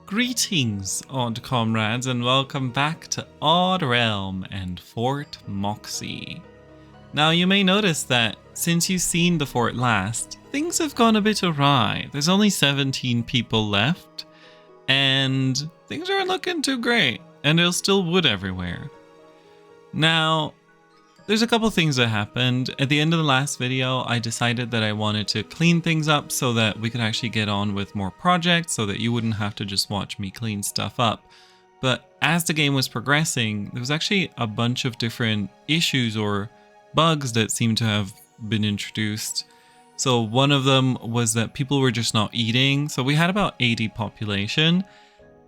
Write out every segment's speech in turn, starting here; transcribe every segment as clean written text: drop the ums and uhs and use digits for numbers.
Greetings, odd comrades, and welcome back to Odd Realm and Fort Moxie. Now, you may notice that since you've seen the fort last, things have gone a bit awry. There's only 17 people left, and things aren't looking too great, and there's still wood everywhere. Now, there's a couple things that happened. At the end of the last video, I decided that I wanted to clean things up so that we could actually get on with more projects so that you wouldn't have to just watch me clean stuff up. But as the game was progressing, there was actually a bunch of different issues or bugs that seemed to have been introduced. So one of them was that people were just not eating. So we had about 80 population,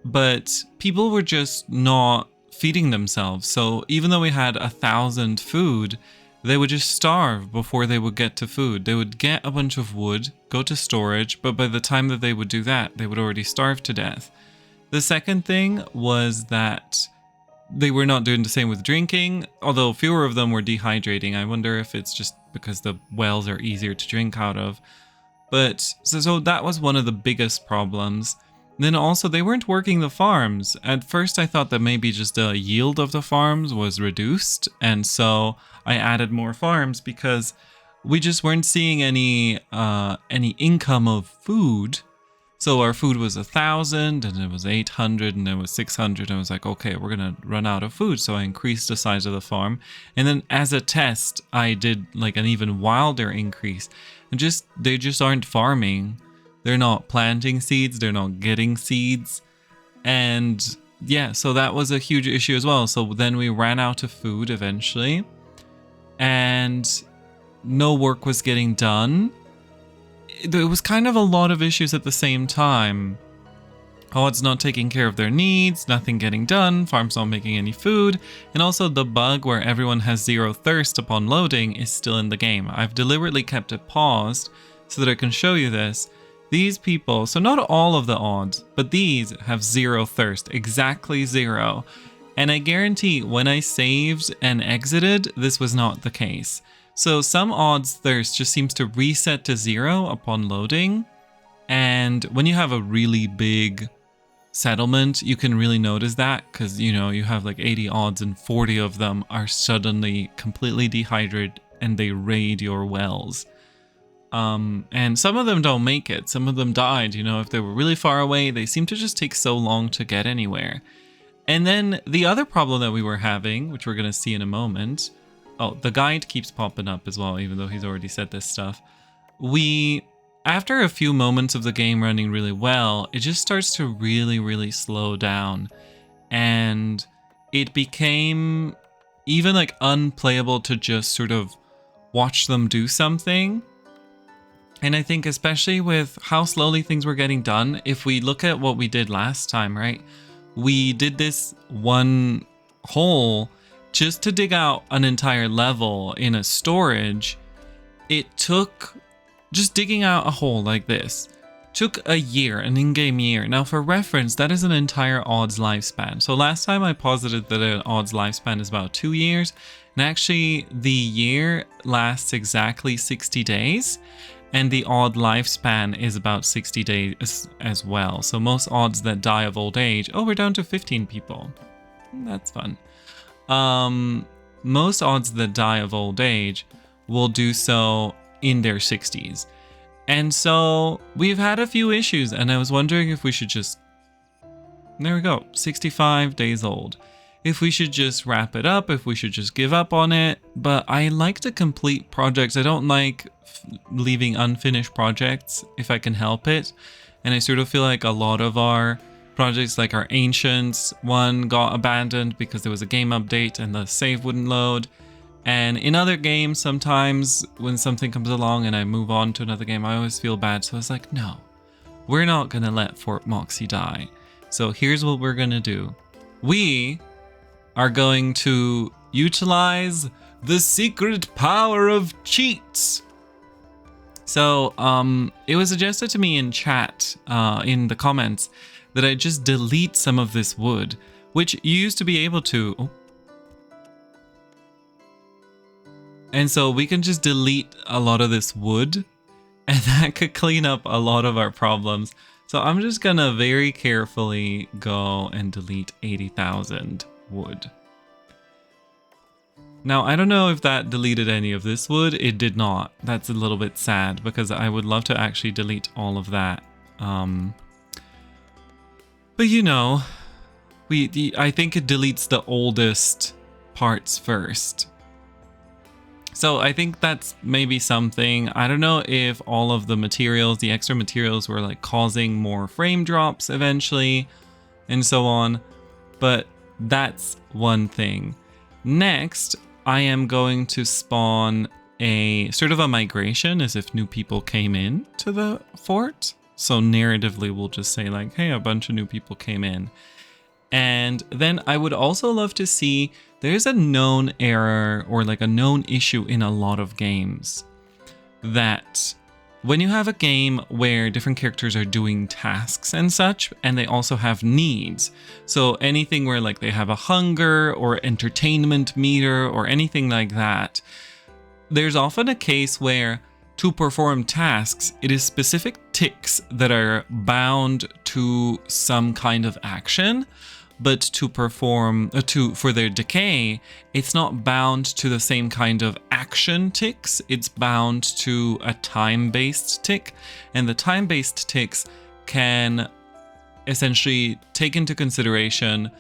but people were just not feeding themselves. So even though we had 1,000 food, they would just starve before they would get to food. They would get a bunch of wood, go to storage, but by the time that they would do that, they would already starve to death. The second thing was that they were not doing the same with drinking, although fewer of them were dehydrating. I wonder if it's just because the wells are easier to drink out of. But so that was one of the biggest problems. Then also, they weren't working the farms. At first, I thought that maybe just the yield of the farms was reduced, and so I added more farms because we just weren't seeing any income of food. So our food was 1,000, and it was 800, and it was 600. And I was like, okay, we're gonna run out of food. So I increased the size of the farm, and then as a test, I did like an even wilder increase. And they just aren't farming. They're not planting seeds, they're not getting seeds. And yeah, so that was a huge issue as well. So then we ran out of food eventually, and no work was getting done. There was kind of a lot of issues at the same time. Odds not taking care of their needs, nothing getting done, farms not making any food, and also the bug where everyone has zero thirst upon loading is still in the game. I've deliberately kept it paused so that I can show you this. These people, so not all of the odds, but these have zero thirst, exactly zero. And I guarantee when I saved and exited, this was not the case. So some odds thirst just seems to reset to zero upon loading. And when you have a really big settlement, you can really notice that because, you know, you have like 80 odds and 40 of them are suddenly completely dehydrated and they raid your wells. And some of them don't make it. Some of them died, you know, if they were really far away, they seem to just take so long to get anywhere. And then the other problem that we were having, which we're going to see in a moment. Oh, the guide keeps popping up as well, even though he's already said this stuff. After a few moments of the game running really well, it just starts to really slow down. And it became even like unplayable to just sort of watch them do something. And I think especially with how slowly things were getting done, if we look at what we did last time, right? We did this one hole just to dig out an entire level in a storage. It took, just digging out a hole like this, took a year, an in-game year. Now for reference, that is an entire odds lifespan. So last time I posited that an odds lifespan is about 2 years. And actually the year lasts exactly 60 days. And the odd lifespan is about 60 days as well. So most odds that die of old age, oh, we're down to 15 people. That's fun. Most odds that die of old age will do so in their 60s. And so we've had a few issues, and I was wondering if we should just, there we go, 65 days old. If we should just wrap it up, if we should just give up on it. But I like to complete projects. I don't like leaving unfinished projects if I can help it. And I sort of feel like a lot of our projects, like our Ancients one, got abandoned because there was a game update and the save wouldn't load. And in other games, sometimes when something comes along and I move on to another game, I always feel bad. So I was like, no, we're not going to let Fort Moxie die. So here's what we're going to do. We are going to utilize the secret power of cheats. So it was suggested to me in chat, in the comments, that I just delete some of this wood, which you used to be able to. Oh. And so we can just delete a lot of this wood, and that could clean up a lot of our problems. So I'm just gonna very carefully go and delete 80,000 wood. Now, I don't know if that deleted any of this wood. It did not. That's a little bit sad because I would love to actually delete all of that. But you know, I think it deletes the oldest parts first. So I think that's maybe something. I don't know if all of the materials, the extra materials, were like causing more frame drops eventually and so on. But that's one thing. Next, I am going to spawn a sort of a migration as if new people came in to the fort. So narratively, we'll just say like, hey, a bunch of new people came in. And then I would also love to see, there's a known error or like a known issue in a lot of games that when you have a game where different characters are doing tasks and such, and they also have needs. So anything where like they have a hunger or entertainment meter or anything like that, there's often a case where to perform tasks, it is specific ticks that are bound to some kind of action. But to perform, for their decay, it's not bound to the same kind of action ticks. It's bound to a time-based tick. And the time-based ticks can essentially take into consideration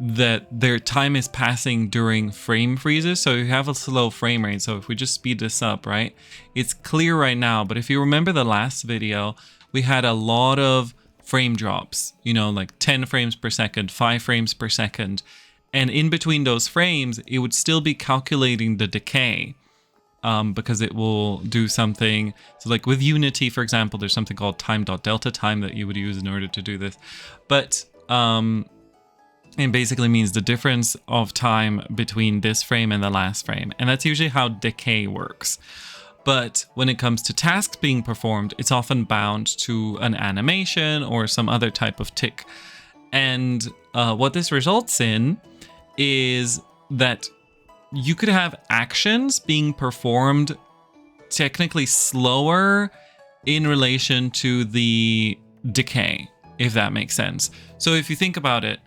that their time is passing during frame freezes. So you have a slow frame rate. So if we just speed this up, right? It's clear right now. But if you remember the last video, we had a lot of frame drops, you know, like 10 frames per second, 5 frames per second. And in between those frames, it would still be calculating the decay because it will do something. So like with Unity, for example, there's something called time.delta time that you would use in order to do this. But it basically means the difference of time between this frame and the last frame. And that's usually how decay works. But when it comes to tasks being performed, it's often bound to an animation or some other type of tick. And what this results in is that you could have actions being performed technically slower in relation to the decay, if that makes sense. So if you think about it,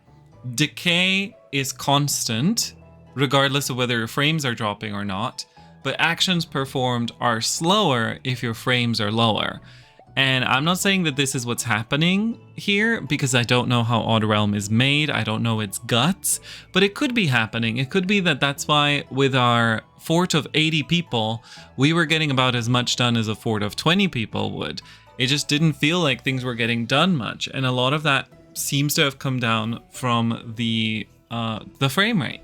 decay is constant, regardless of whether your frames are dropping or not. But actions performed are slower if your frames are lower. And I'm not saying that this is what's happening here because I don't know how Odd Realm is made. I don't know its guts, but it could be happening. It could be that that's why with our fort of 80 people, we were getting about as much done as a fort of 20 people would. It just didn't feel like things were getting done much. And a lot of that seems to have come down from the frame rate.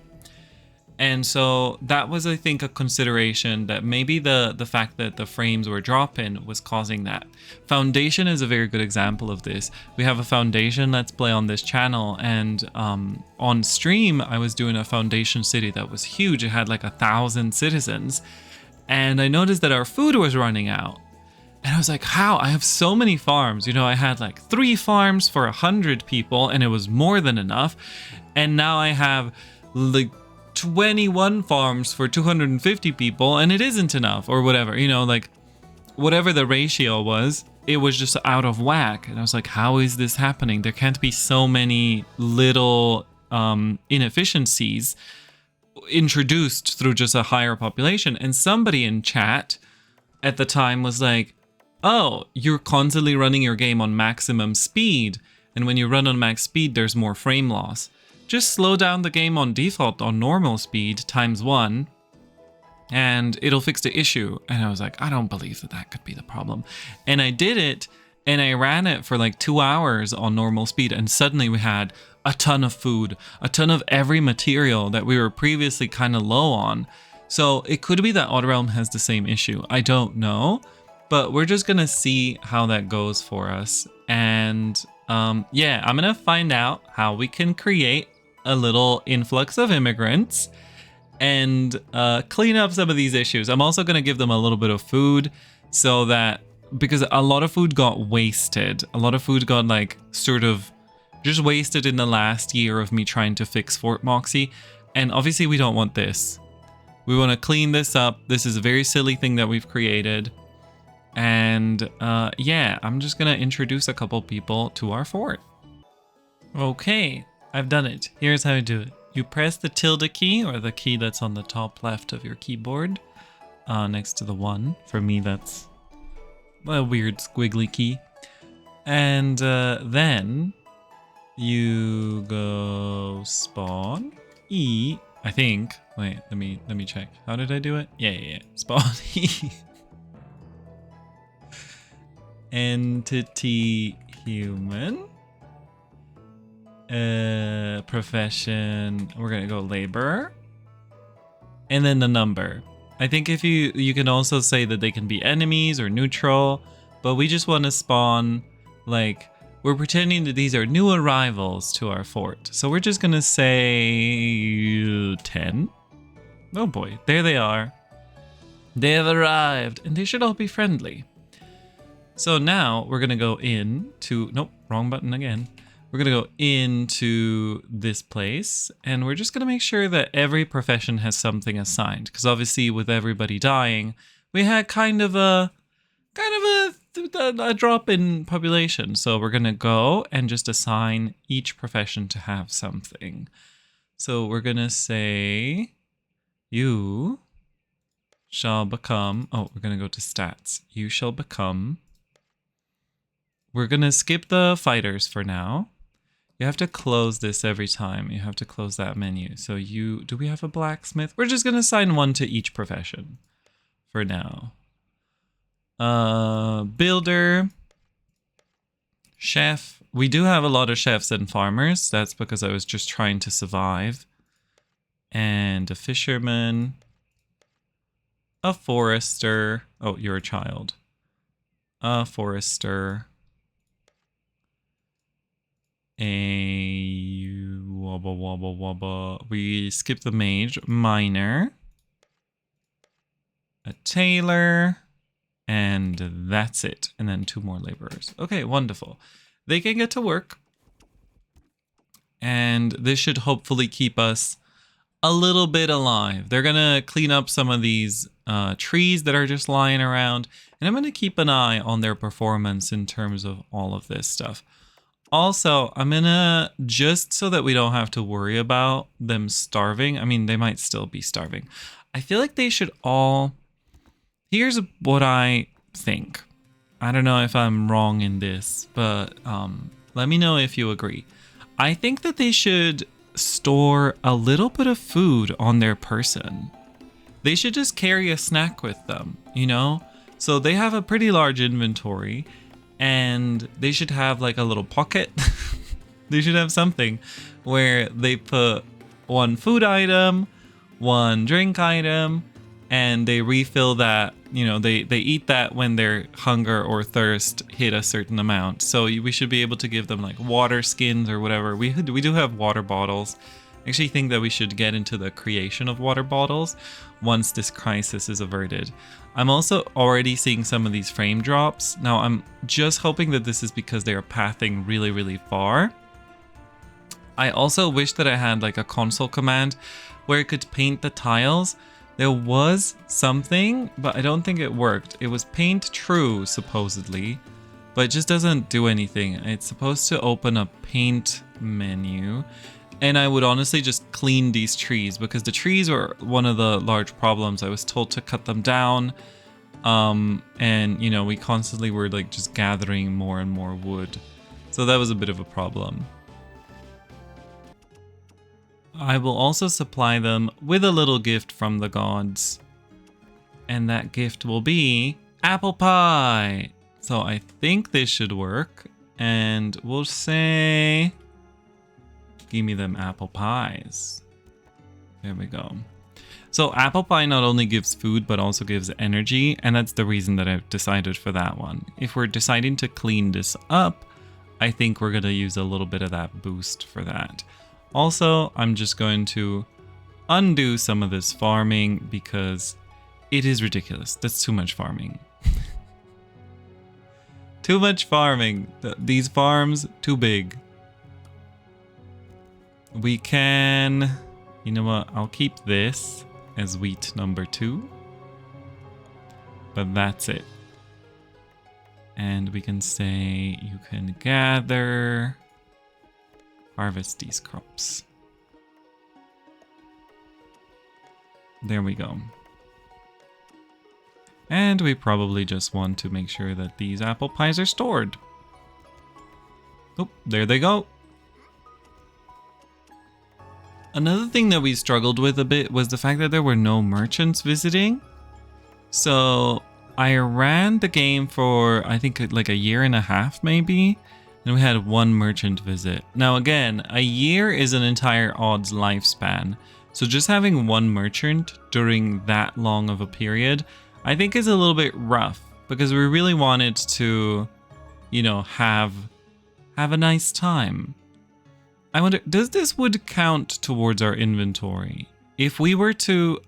And so that was, I think, a consideration that maybe the fact that the frames were dropping was causing that. Foundation is a very good example of this. We have a Foundation Let's Play on this channel, and on stream, I was doing a Foundation city that was huge. It had like 1,000 citizens, and I noticed that our food was running out. And I was like, how? I have so many farms. You know, I had like 3 farms for 100 people, and it was more than enough. And now I have like 21 farms for 250 people and it isn't enough or whatever, you know, like whatever the ratio was, it was just out of whack. And I was like, how is this happening? There can't be so many little inefficiencies introduced through just a higher population. And somebody in chat at the time was like, oh, you're constantly running your game on maximum speed. And when you run on max speed, there's more frame loss. Just slow down the game on default on normal speed ×1 and it'll fix the issue. And I was like, I don't believe that that could be the problem. And I did it and I ran it for like 2 hours on normal speed. And suddenly we had a ton of food, a ton of every material that we were previously kind of low on. So it could be that Odd Realm has the same issue. I don't know, but we're just going to see how that goes for us. And yeah, I'm going to find out how we can create a little influx of immigrants and clean up some of these issues. I'm also going to give them a little bit of food so that, because a lot of food got wasted. A lot of food got like sort of just wasted in the last year of me trying to fix Fort Moxie. And obviously we don't want this. We want to clean this up. This is a very silly thing that we've created. And yeah, I'm just gonna introduce a couple people to our fort. Okay, I've done it. Here's how you do it. You press the tilde key, or the key that's on the top left of your keyboard, next to the 1. For me, that's a weird squiggly key. And then you go spawn E, I think. Wait, let me check. How did I do it? Yeah. Spawn E. Entity human. Profession. We're gonna go laborer. And then the number. I think if you can also say that they can be enemies or neutral, but we just want to spawn, like, we're pretending that these are new arrivals to our fort. So we're just gonna say 10. Oh boy, there they are. They have arrived, and they should all be friendly. So now we're gonna go into, nope, wrong button again. We're gonna go into this place, and we're just gonna make sure that every profession has something assigned. Because obviously, with everybody dying, we had kind of a drop in population. So we're gonna go and just assign each profession to have something. So we're gonna say, you shall become. Oh, we're gonna go to stats. You shall become. We're gonna skip the fighters for now. You have to close this every time. You have to close that menu. So do we have a blacksmith? We're just gonna assign 1 to each profession for now. Builder, chef. We do have a lot of chefs and farmers. That's because I was just trying to survive. And a fisherman, a forester. Oh, you're a child. A forester. A wobble. We skip the mage. Miner. A tailor. And that's it. And then 2 more laborers. Okay, wonderful. They can get to work. And this should hopefully keep us a little bit alive. They're gonna clean up some of these trees that are just lying around. And I'm gonna keep an eye on their performance in terms of all of this stuff. Also, I'm gonna, just so that we don't have to worry about them starving. I mean, they might still be starving. I feel like they should all, here's what I think. I don't know if I'm wrong in this, but let me know if you agree. I think that they should store a little bit of food on their person. They should just carry a snack with them, you know? So they have a pretty large inventory. And they should have like a little pocket. They should have something where they put 1 food item, 1 drink item, and they refill that. You know, they eat that when their hunger or thirst hit a certain amount. So we should be able to give them like water skins or whatever. We do have water bottles. I actually think that we should get into the creation of water bottles once this crisis is averted. I'm also already seeing some of these frame drops. Now, I'm just hoping that this is because they are pathing really, really far. I also wish that I had like a console command where it could paint the tiles. There was something, but I don't think it worked. It was paint true, supposedly, but it just doesn't do anything. It's supposed to open a paint menu. And I would honestly just clean these trees because the trees were one of the large problems. I was told to cut them down. And, you know, we constantly were like just gathering more and more wood. So that was a bit of a problem. I will also supply them with a little gift from the gods. And that gift will be apple pie. So I think this should work. And we'll say, give me them apple pies. There we go. So apple pie not only gives food, but also gives energy. And that's the reason that I've decided for that one. If we're deciding to clean this up, I think we're going to use a little bit of that boost for that. Also, I'm just going to undo some of this farming because it is ridiculous. That's too much farming. Too much farming. These farms, too big. We can, you know what, I'll keep this as wheat number 2. But that's it. And we can say you can gather, harvest these crops. There we go. And we probably just want to make sure that these apple pies are stored. Oh, there they go. Another thing that we struggled with a bit was the fact that there were no merchants visiting. So I ran the game for, I think, like a year and a half maybe, and we had one merchant visit. Now again, a year is an entire odd's lifespan. So just having one merchant during that long of a period, I think is a little bit rough, because we really wanted to, you know, have a nice time. I wonder, does this wood count towards our inventory? If we were to,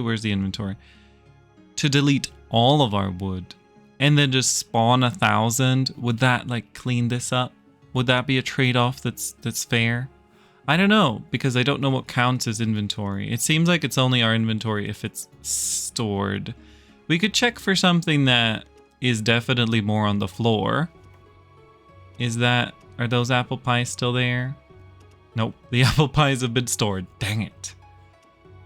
where's the inventory? To delete all of our wood and then just spawn 1,000, would that like clean this up? Would that be a trade-off that's fair? I don't know, because I don't know what counts as inventory. It seems like it's only our inventory if it's stored. We could check for something that is definitely more on the floor. Are those apple pies still there? Nope, the apple pies have been stored. Dang it.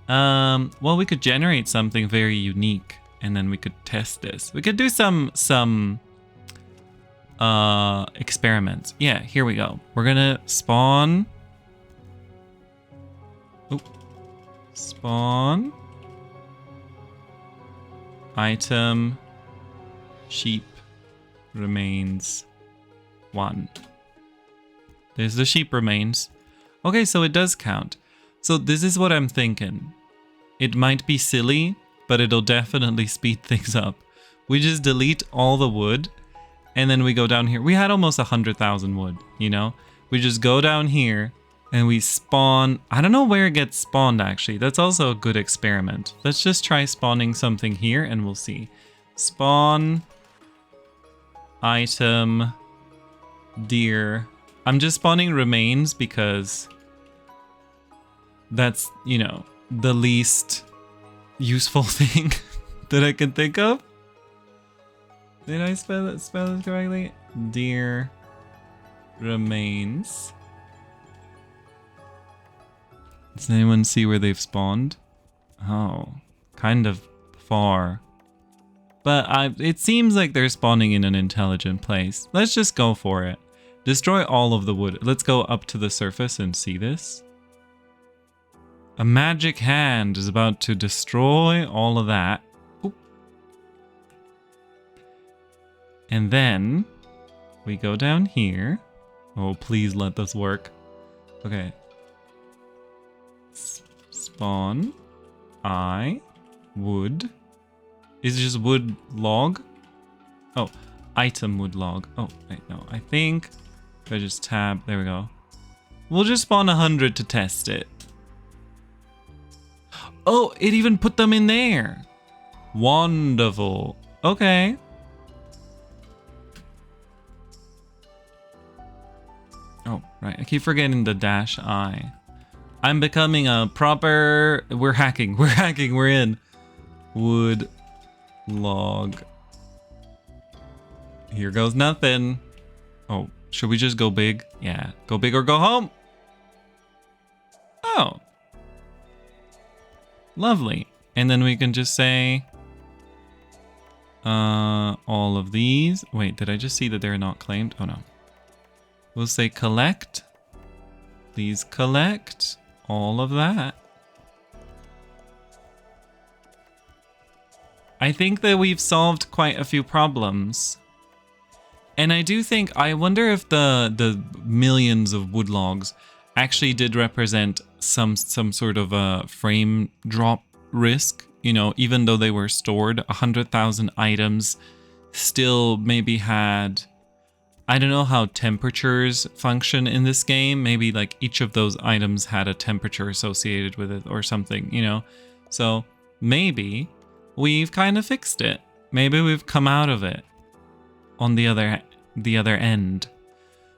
Well, we could generate something very unique, and then we could test this. We could do some experiments. Yeah, here we go. We're gonna spawn. Spawn. Item. Sheep. Remains. 1. There's the sheep remains. Okay, so it does count. So this is what I'm thinking. It might be silly, but it'll definitely speed things up. We just delete all the wood, and then we go down here. We had almost 100,000 wood, you know? We just go down here, and we spawn. I don't know where it gets spawned, actually. That's also a good experiment. Let's just try spawning something here, and we'll see. Spawn. Item. Deer. I'm just spawning remains because that's, you know, the least useful thing that I can think of. Did I spell it correctly? Deer remains. Does anyone see where they've spawned? Oh, kind of far. But it seems like they're spawning in an intelligent place. Let's just go for it. Destroy all of the wood. Let's go up to the surface and see this. A magic hand is about to destroy all of that. Oop. And then we go down here. Oh, please let this work. Okay. Spawn. Wood. Is it just wood log? Oh, item wood log. Oh, wait, no. I think if I just tab, there we go. We'll just spawn 100 to test it. Oh, it even put them in there. Wonderful. Okay. Oh, right. I keep forgetting the dash I. I'm becoming a proper... We're hacking. We're hacking. We're in. Wood log. Here goes nothing. Oh, should we just go big? Yeah. Go big or go home. Oh. Lovely. And then we can just say all of these. Wait, did I just see that they're not claimed? Oh no. We'll say collect. Please collect all of that. I think that we've solved quite a few problems. And I do think, I wonder if the millions of wood logs actually did represent some sort of a frame drop risk. You know, even though they were stored, 100,000 items still maybe had... I don't know how temperatures function in this game. Maybe like each of those items had a temperature associated with it or something, you know? So maybe we've kind of fixed it. Maybe we've come out of it on the other end.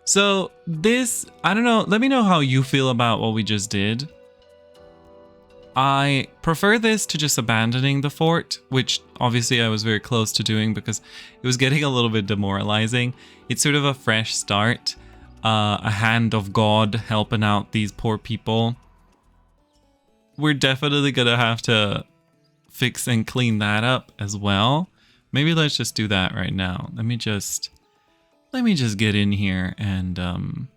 So this, I don't know, let me know how you feel about what we just did. I prefer this to just abandoning the fort, which obviously I was very close to doing because it was getting a little bit demoralizing. It's sort of a fresh start, a hand of God helping out these poor people. We're definitely gonna have to fix and clean that up as well. Maybe let's just do that right now. Let me just get in here and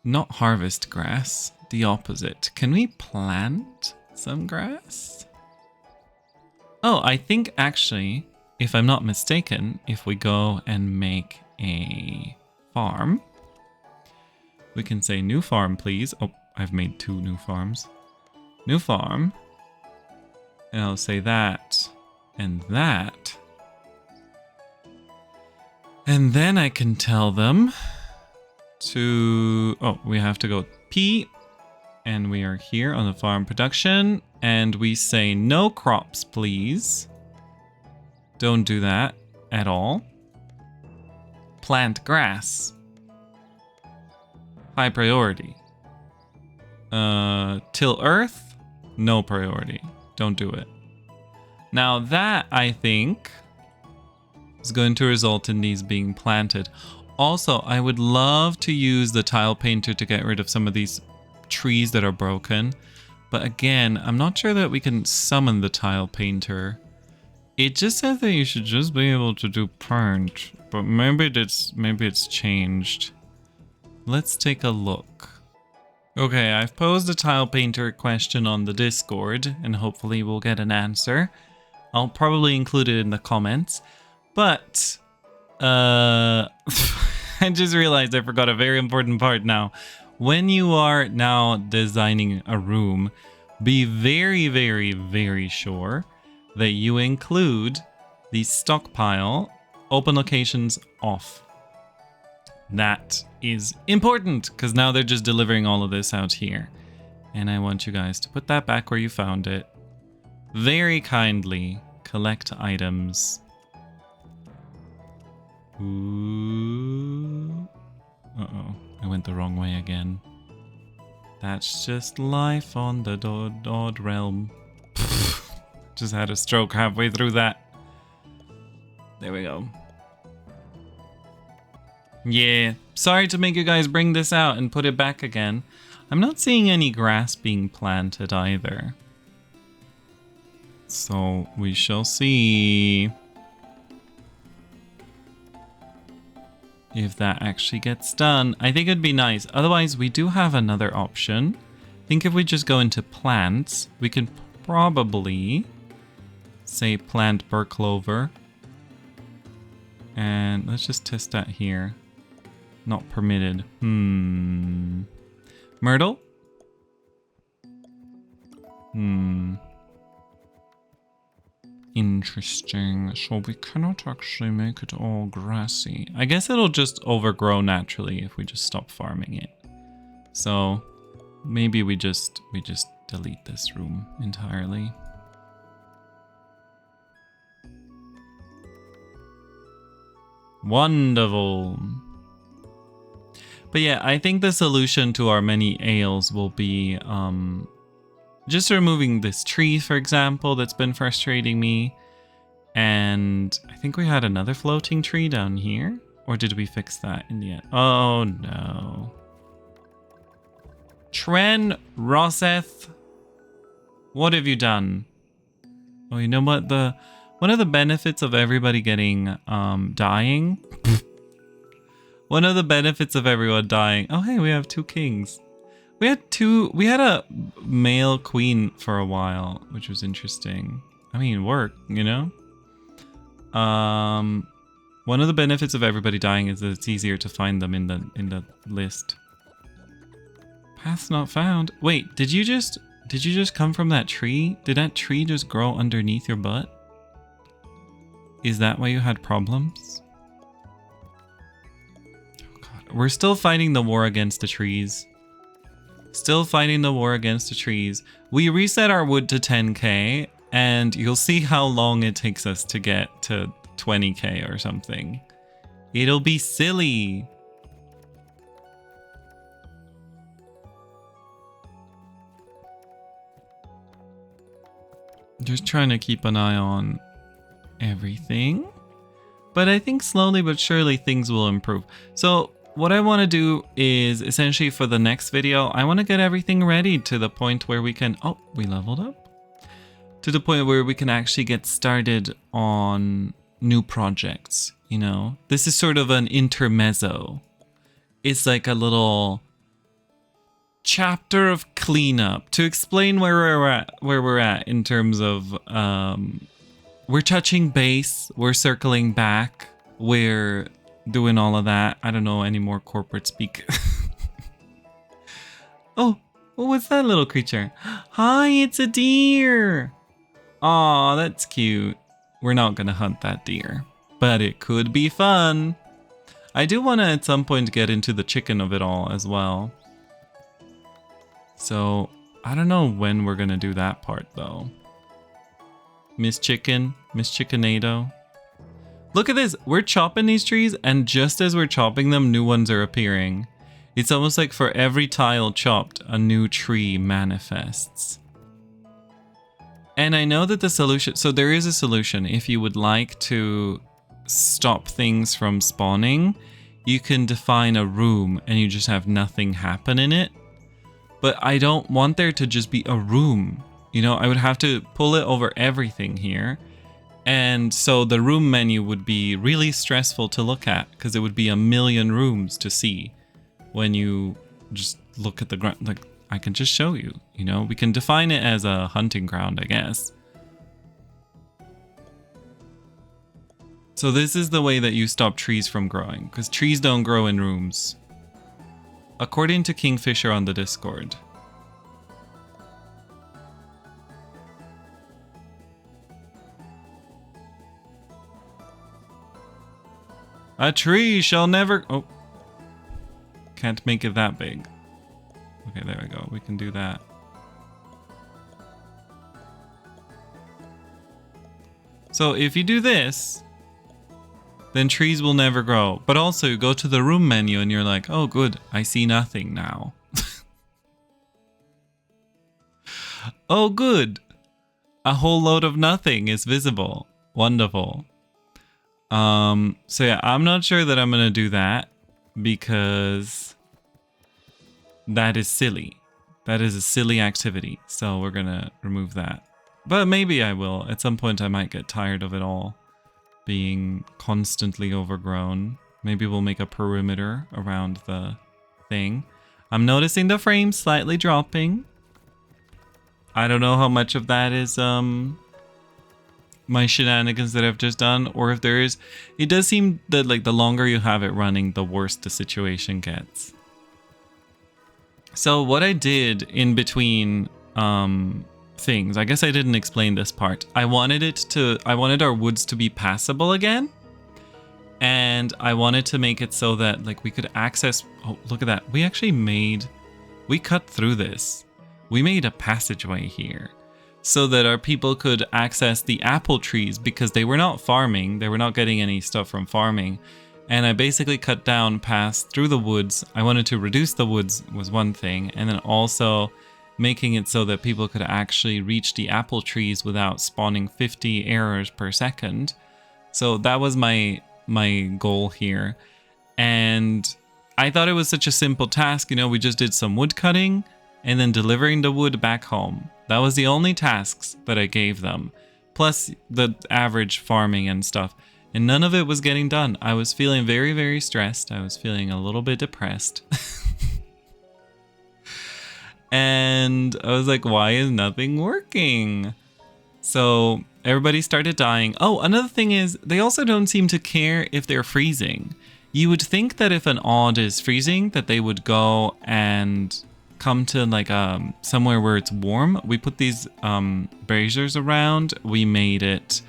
not harvest grass, the opposite. Can we plant some grass? Oh, I think actually, if I'm not mistaken, if we go and make a farm, we can say new farm, please. Oh, I've made 2 new farms. New farm. And I'll say that and that. And then I can tell them to... Oh, we have to go P. And we are here on the farm production. And we say no crops, please. Don't do that at all. Plant grass. High priority. Till earth. No priority. Don't do it. Now that, I think, is going to result in these being planted. Also, I would love to use the tile painter to get rid of some of these trees that are broken. But again, I'm not sure that we can summon the tile painter. It just says that you should just be able to do paint. But maybe it's changed. Let's take a look. Okay, I've posed a tile painter question on the Discord, and hopefully we'll get an answer. I'll probably include it in the comments. But, I just realized I forgot a very important part now. When you are now designing a room, be very, very, very sure that you include the stockpile open locations off. That is important because now they're just delivering all of this out here. And I want you guys to put that back where you found it. Very kindly collect items. Ooh. Uh-oh, I went the wrong way again. That's just life on the Odd Realm. Just had a stroke halfway through that. There we go. Yeah, sorry to make you guys bring this out and put it back again. I'm not seeing any grass being planted either. So we shall see if that actually gets done. I think it'd be nice. Otherwise, we do have another option. I think if we just go into plants, we can probably say plant burr clover. And let's just test that here. Not permitted. Myrtle? Interesting. So we cannot actually make it all grassy. I guess it'll just overgrow naturally if we just stop farming it. So maybe we just delete this room entirely. Wonderful. But yeah, I think the solution to our many ails will be just removing this tree, for example, that's been frustrating me. And I think we had another floating tree down here. Or did we fix that in the end? Oh no. Tren Rosseth, what have you done? Oh, you know what? One of the benefits of everybody getting dying. One of the benefits of everyone dying. Oh hey, we have 2 kings. We had a male queen for a while, which was interesting. I mean, work, you know? One of the benefits of everybody dying is that it's easier to find them in the list. Path not found. Wait, did you just come from that tree? Did that tree just grow underneath your butt? Is that why you had problems? Oh god, we're still fighting the war against the trees. Still fighting the war against the trees. We reset our wood to 10k, and you'll see how long it takes us to get to 20k or something. It'll be silly. Just trying to keep an eye on everything. But I think slowly but surely things will improve. So what I want to do is essentially for the next video, I want to get everything ready to the point where we can... Oh, we leveled up. To the point where we can actually get started on new projects, you know? This is sort of an intermezzo. It's like a little chapter of cleanup to explain where we're at in terms of we're touching base, we're circling back, we're doing all of that. I don't know any more corporate speak. Oh, what's that little creature? Hi, it's a deer. Aw, that's cute. We're not gonna hunt that deer, but it could be fun. I do want to at some point get into the chicken of it all as well. So I don't know when we're gonna do that part though. Miss Chickenado. Look at this, we're chopping these trees and just as we're chopping them, new ones are appearing. It's almost like for every tile chopped, a new tree manifests. And I know that the solution, so there is a solution. If you would like to stop things from spawning, you can define a room and you just have nothing happen in it. But I don't want there to just be a room. You know, I would have to pull it over everything here. And so the room menu would be really stressful to look at because it would be a million rooms to see when you just look at the ground. Like, I can just show you, you know, we can define it as a hunting ground, I guess. So this is the way that you stop trees from growing, because trees don't grow in rooms. According to Kingfisher on the Discord. A tree shall never... Oh. Can't make it that big. Okay, there we go. We can do that. So if you do this, then trees will never grow. But also you go to the room menu and you're like, oh good, I see nothing now. Oh good, a whole load of nothing is visible. Wonderful. So yeah, I'm not sure that I'm gonna do that because that is silly. That is a silly activity. So we're gonna remove that. But maybe I will. At some point I might get tired of it all being constantly overgrown. Maybe we'll make a perimeter around the thing. I'm noticing the frame slightly dropping. I don't know how much of that is my shenanigans that I've just done, or if there is. It does seem that like the longer you have it running, the worse the situation gets. So what I did in between things, I guess I didn't explain this part. I wanted our woods to be passable again. And I wanted to make it so that like we could access, oh, look at that. We cut through this. We made a passageway here so that our people could access the apple trees because they were not farming. They were not getting any stuff from farming. And I basically cut down paths through the woods. I wanted to reduce the woods was one thing. And then also making it so that people could actually reach the apple trees without spawning 50 errors per second. So that was my goal here. And I thought it was such a simple task. You know, we just did some wood cutting and then delivering the wood back home. That was the only tasks that I gave them. Plus the average farming and stuff. And none of it was getting done. I was feeling very, very stressed. I was feeling a little bit depressed. And I was like, why is nothing working? So everybody started dying. Oh, another thing is they also don't seem to care if they're freezing. You would think that if an odd is freezing, that they would go and come to like somewhere where it's warm. We put these braziers around. We made it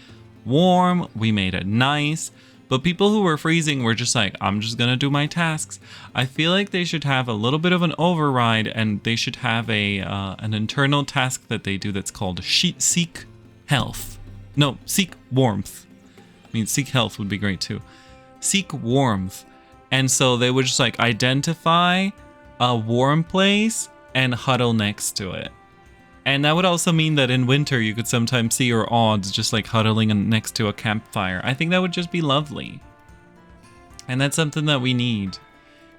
warm. We made it nice. But people who were freezing were just like, I'm just gonna do my tasks. I feel like they should have a little bit of an override, and they should have an internal task that they do that's called seek health. No, seek warmth. I mean, seek health would be great too. Seek warmth. And so they would just like identify a warm place and huddle next to it. And that would also mean that in winter you could sometimes see your odds just like huddling next to a campfire. I think that would just be lovely. And that's something that we need.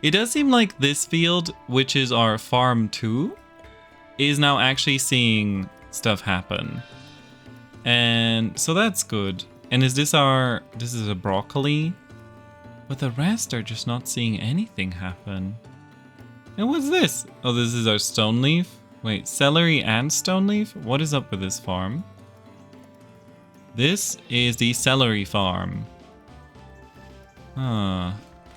It does seem like this field, which is our farm 2, is now actually seeing stuff happen. And so that's good. And is this this is a broccoli? But the rest are just not seeing anything happen. And what's this? Oh, this is our stone leaf? Wait, celery and stone leaf? What is up with this farm? This is the celery farm.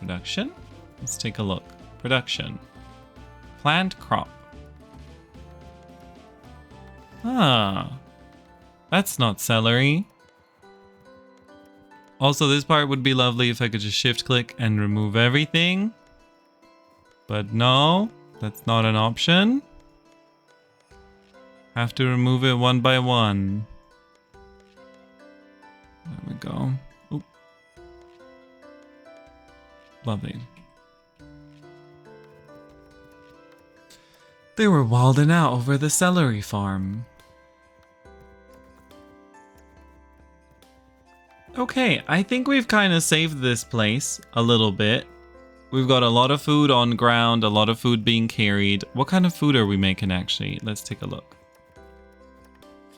Production? Let's take a look. Production. Plant crop. That's not celery. Also, this part would be lovely if I could just shift click and remove everything. But no, that's not an option. Have to remove it one by one. There we go. Oop. Lovely. They were wilding out over the celery farm. Okay, I think we've kind of saved this place a little bit. We've got a lot of food on ground, a lot of food being carried. What kind of food are we making actually? Let's take a look.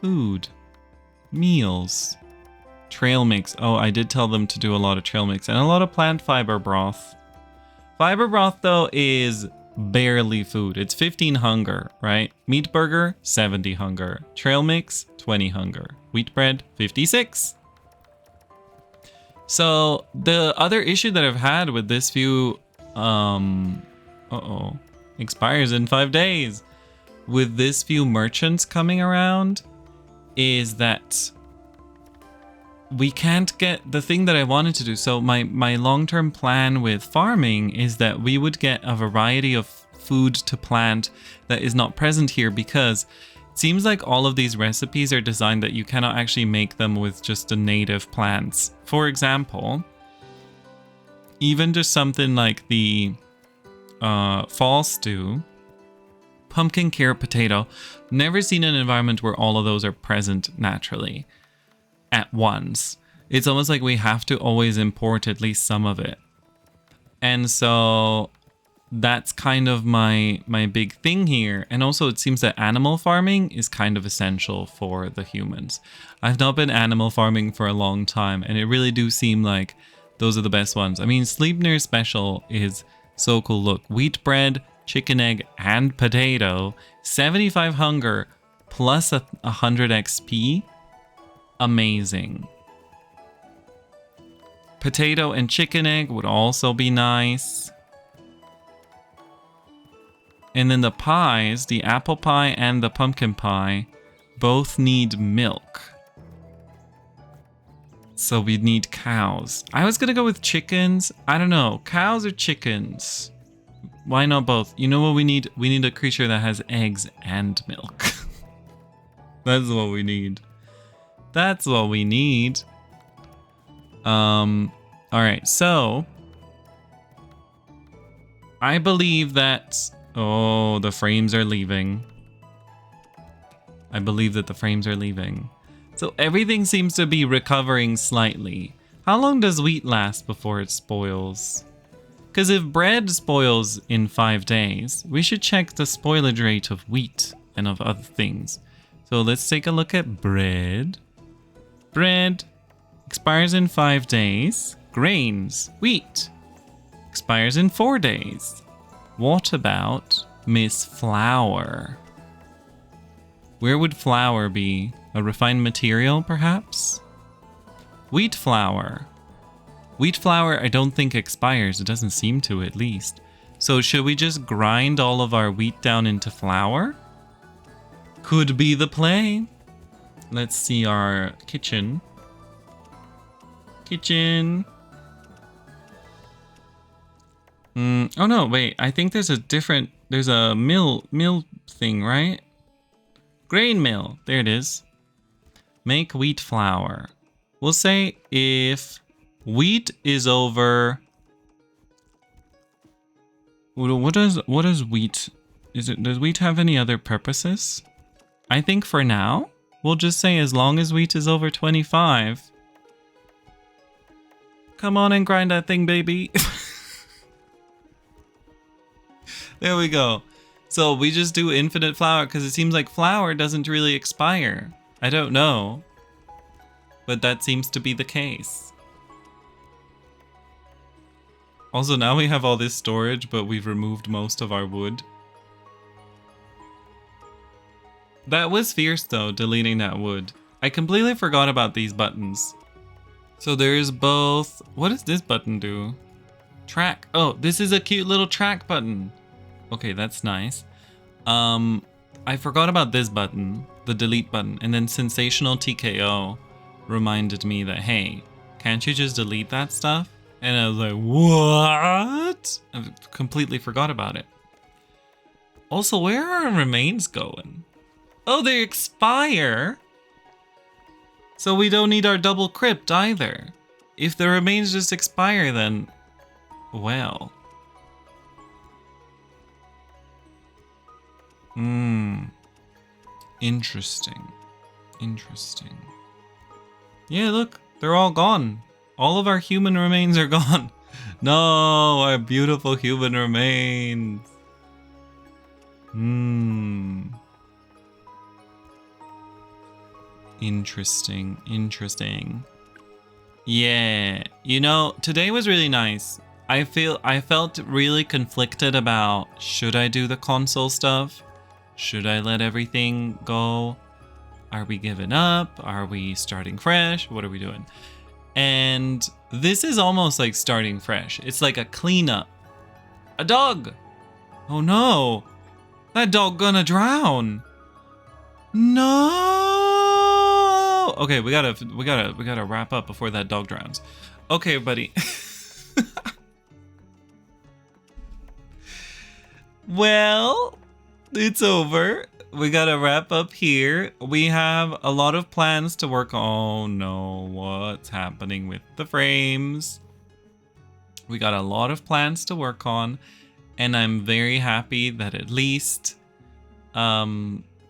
Food. Meals. Trail mix. Oh, I did tell them to do a lot of trail mix and a lot of plant fiber broth. Fiber broth though is barely food. It's 15 hunger, right? Meat burger, 70 hunger. Trail mix, 20 hunger. Wheat bread, 56. So the other issue that I've had with this view, expires in 5 days. With this few merchants coming around, is that we can't get the thing that I wanted to do. So my long-term plan with farming is that we would get a variety of food to plant that is not present here, because it seems like all of these recipes are designed that you cannot actually make them with just the native plants. For example, even just something like the fall stew, pumpkin, carrot, potato. Never seen an environment where all of those are present naturally at once. It's almost like we have to always import at least some of it. And so that's kind of my big thing here. And also it seems that animal farming is kind of essential for the humans. I've not been animal farming for a long time, and it really do seem like those are the best ones. I mean, Sleipnir Special is so cool. Look, wheat bread, chicken egg, and potato. 75 hunger plus 100 XP. Amazing. Potato and chicken egg would also be nice. And then the pies, the apple pie and the pumpkin pie, both need milk. So we need cows. I was gonna go with chickens. I don't know. Cows or chickens? Why not both? You know what we need? We need a creature that has eggs and milk. That's what we need. That's what we need. Alright, so I believe that... Oh, the frames are leaving. I believe that the frames are leaving. So everything seems to be recovering slightly. How long does wheat last before it spoils? Because if bread spoils in 5 days, we should check the spoilage rate of wheat and of other things. So let's take a look at bread. Bread expires in 5 days. Grains, wheat, expires in 4 days. What about Miss Flour? Where would flour be? A refined material, perhaps? Wheat flour. Wheat flour, I don't think expires. It doesn't seem to, at least. So should we just grind all of our wheat down into flour? Could be the play. Let's see our kitchen. Kitchen. Oh no, wait. I think there's a mill thing, right? Grain mill. There it is. Make wheat flour. We'll say if wheat is over... What does wheat... Does wheat have any other purposes? I think for now, we'll just say as long as wheat is over 25. Come on and grind that thing, baby. There we go. So we just do infinite flour because it seems like flour doesn't really expire. I don't know. But that seems to be the case. Also, now we have all this storage, but we've removed most of our wood. That was fierce though, deleting that wood. I completely forgot about these buttons. So there's both... What does this button do? Track. Oh, this is a cute little track button. Okay, that's nice. I forgot about this button, the delete button, and then sensational TKO reminded me that, hey, can't you just delete that stuff? And I was like, what? I completely forgot about it. Also, where are our remains going? Oh, they expire. So we don't need our double crypt either. If the remains just expire, then, well. Interesting. Interesting. Yeah, look, they're all gone. All of our human remains are gone. No, our beautiful human remains. Interesting, interesting. Yeah, you know, today was really nice. I felt really conflicted about, should I do the console stuff? Should I let everything go? Are we giving up? Are we starting fresh? What are we doing? And this is almost like starting fresh. It's like a cleanup. A dog! Oh no! That dog gonna drown! No! Okay, we gotta wrap up before that dog drowns. Okay, buddy. Well, it's over. We gotta wrap up here. We have a lot of plans to work on. Oh no, what's happening with the frames? We got a lot of plans to work on, and I'm very happy that at least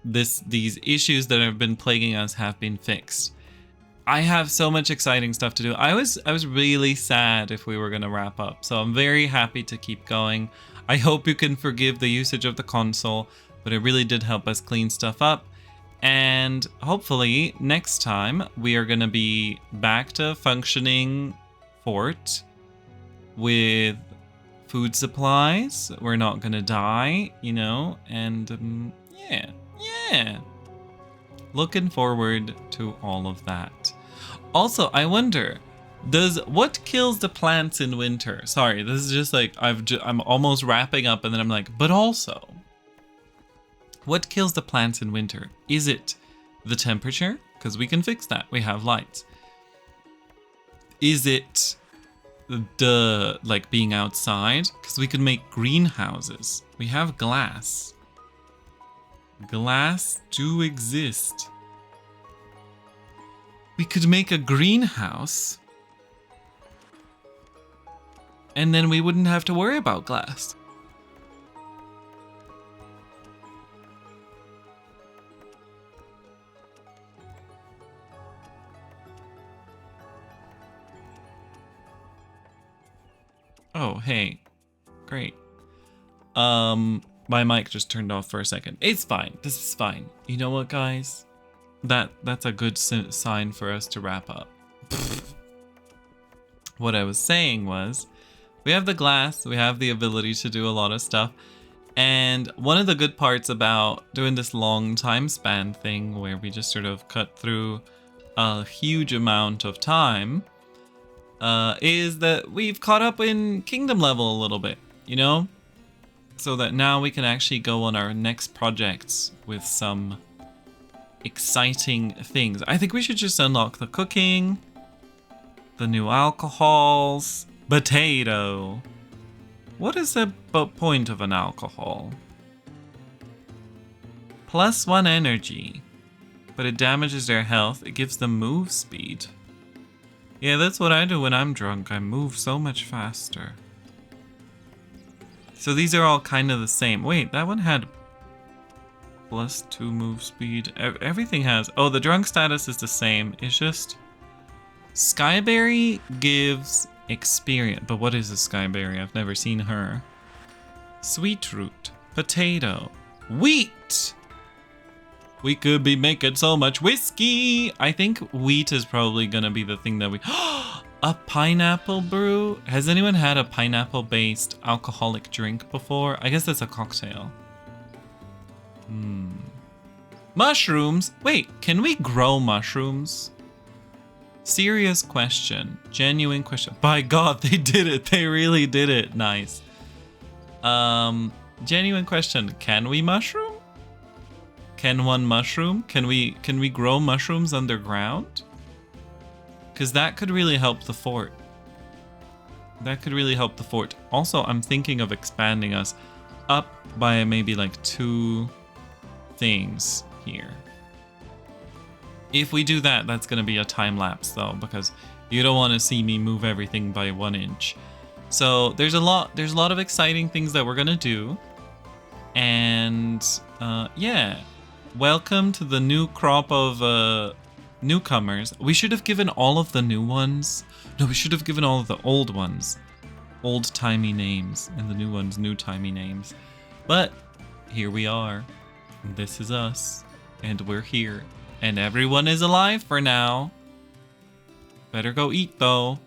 these issues that have been plaguing us have been fixed. I have so much exciting stuff to do. I was really sad if we were gonna wrap up, so I'm very happy to keep going. I hope you can forgive the usage of the console, but it really did help us clean stuff up. And hopefully next time we are gonna be back to functioning fort with food supplies. We're not gonna die, you know, and yeah. Looking forward to all of that. Also, I wonder, what kills the plants in winter? Sorry, this is just like, I'm almost wrapping up and then I'm like, but also, what kills the plants in winter? Is it the temperature? Because we can fix that. We have lights. Is it the, like, being outside? Because we can make greenhouses. We have glass. Glass do exist. We could make a greenhouse. And then we wouldn't have to worry about glass. Oh, hey. Great. My mic just turned off for a second. It's fine. This is fine. You know what, guys? That's a good sign for us to wrap up. What I was saying was, we have the glass, we have the ability to do a lot of stuff, and one of the good parts about doing this long time span thing where we just sort of cut through a huge amount of time is that we've caught up in kingdom level a little bit, you know? So that now we can actually go on our next projects with some exciting things. I think we should just unlock the cooking, the new alcohols, potato. What is the point of an alcohol? +1 energy, but it damages their health. It gives them move speed. Yeah, that's what I do when I'm drunk. I move so much faster. So these are all kind of the same. Wait, that one had +2 move speed. Everything has... Oh, the drunk status is the same. It's just... Skyberry gives experience. But what is a Skyberry? I've never seen her. Sweet root. Potato. Wheat! We could be making so much whiskey! I think wheat is probably gonna be the thing that we... A pineapple brew? Has anyone had a pineapple-based alcoholic drink before? I guess that's a cocktail. Mushrooms? Wait, can we grow mushrooms? Serious question. Genuine question. By God, they did it. They really did it. Nice. Genuine question. Can we mushroom? Can one mushroom? Can we grow mushrooms underground? Because that could really help the fort. That could really help the fort. Also, I'm thinking of expanding us up by maybe like 2 things here. If we do that, that's going to be a time lapse though, because you don't want to see me move everything by 1 inch. So there's a lot of exciting things that we're going to do. And yeah, welcome to the new crop of newcomers. We should have given all of the new ones. No, we should have given all of the old ones old-timey names, and the new ones new-timey names. But here we are. This is us, and we're here, and everyone is alive for now. Better go eat though.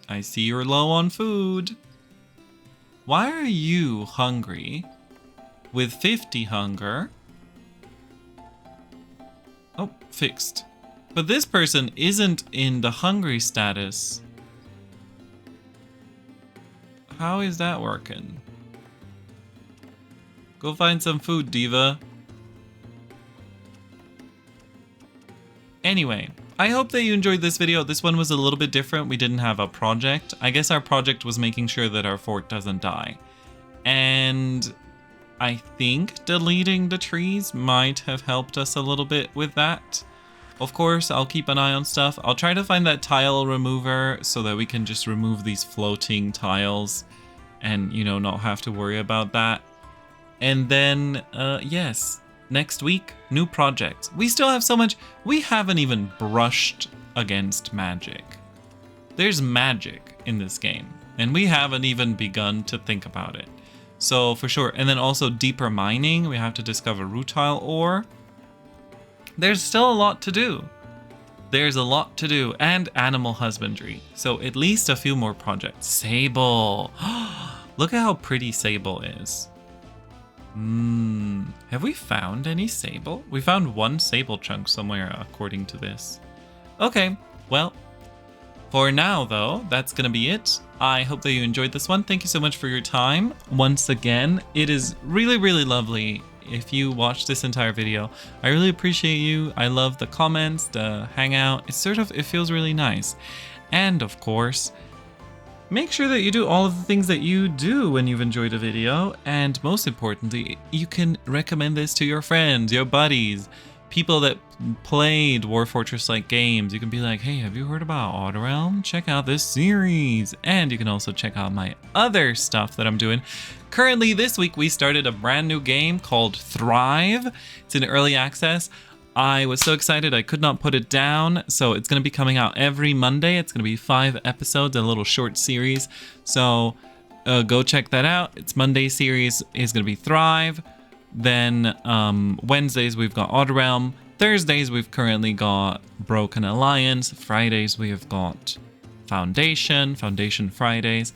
I see you're low on food. Why are you hungry with 50 hunger? Oh, fixed. But this person isn't in the hungry status. How is that working? Go find some food, diva. Anyway, I hope that you enjoyed this video. This one was a little bit different. We didn't have a project. I guess our project was making sure that our fort doesn't die. And I think deleting the trees might have helped us a little bit with that. Of course, I'll keep an eye on stuff. I'll try to find that tile remover so that we can just remove these floating tiles and, you know, not have to worry about that. And then, yes, next week, new projects. We still have so much. We haven't even brushed against magic. There's magic in this game, and we haven't even begun to think about it. So for sure. And then also deeper mining. We have to discover rutile ore. There's still a lot to do. There's a lot to do. And animal husbandry. So at least a few more projects. Sable. Look at how pretty sable is. Have we found any sable? We found 1 sable chunk somewhere according to this. Okay, well, for now though, that's gonna be it. I hope that you enjoyed this one. Thank you so much for your time. Once again, it is really, really lovely if you watch this entire video. I really appreciate you. I love the comments, the hangout. It feels really nice. And of course, make sure that you do all of the things that you do when you've enjoyed a video. And most importantly, you can recommend this to your friends, your buddies, people that played War Fortress-like games. You can be like, hey, have you heard about Odd Realm? Check out this series. And you can also check out my other stuff that I'm doing. Currently, this week, we started a brand new game called Thrive. It's in early access. I was so excited I could not put it down. So it's going to be coming out every Monday. It's going to be 5 episodes, a little short series. So go check that out. It's Monday series is going to be Thrive. Then Wednesdays we've got Odd Realm. Thursdays we've currently got Broken Alliance. Fridays we have got Foundation Fridays.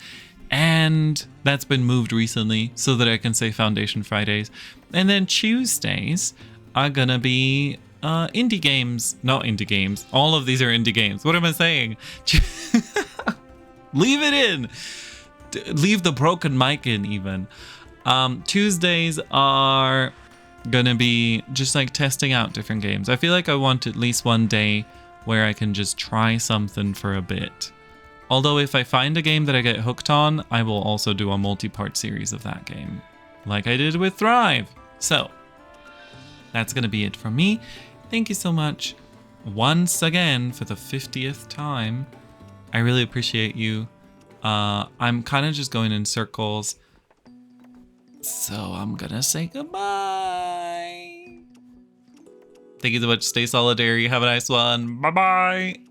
And that's been moved recently so that I can say Foundation Fridays. And then Tuesdays are gonna be indie games. Not indie games. All of these are indie games. What am I saying? Leave it in. Leave the broken mic in even. Tuesdays are gonna be just like testing out different games. I feel like I want at least one day where I can just try something for a bit. Although if I find a game that I get hooked on, I will also do a multi-part series of that game, like I did with Thrive. So that's gonna be it from me. Thank you so much once again for the 50th time. I really appreciate you. I'm kind of just going in circles. So I'm gonna say goodbye. Thank you so much. Stay solidary. Have a nice one. Bye bye.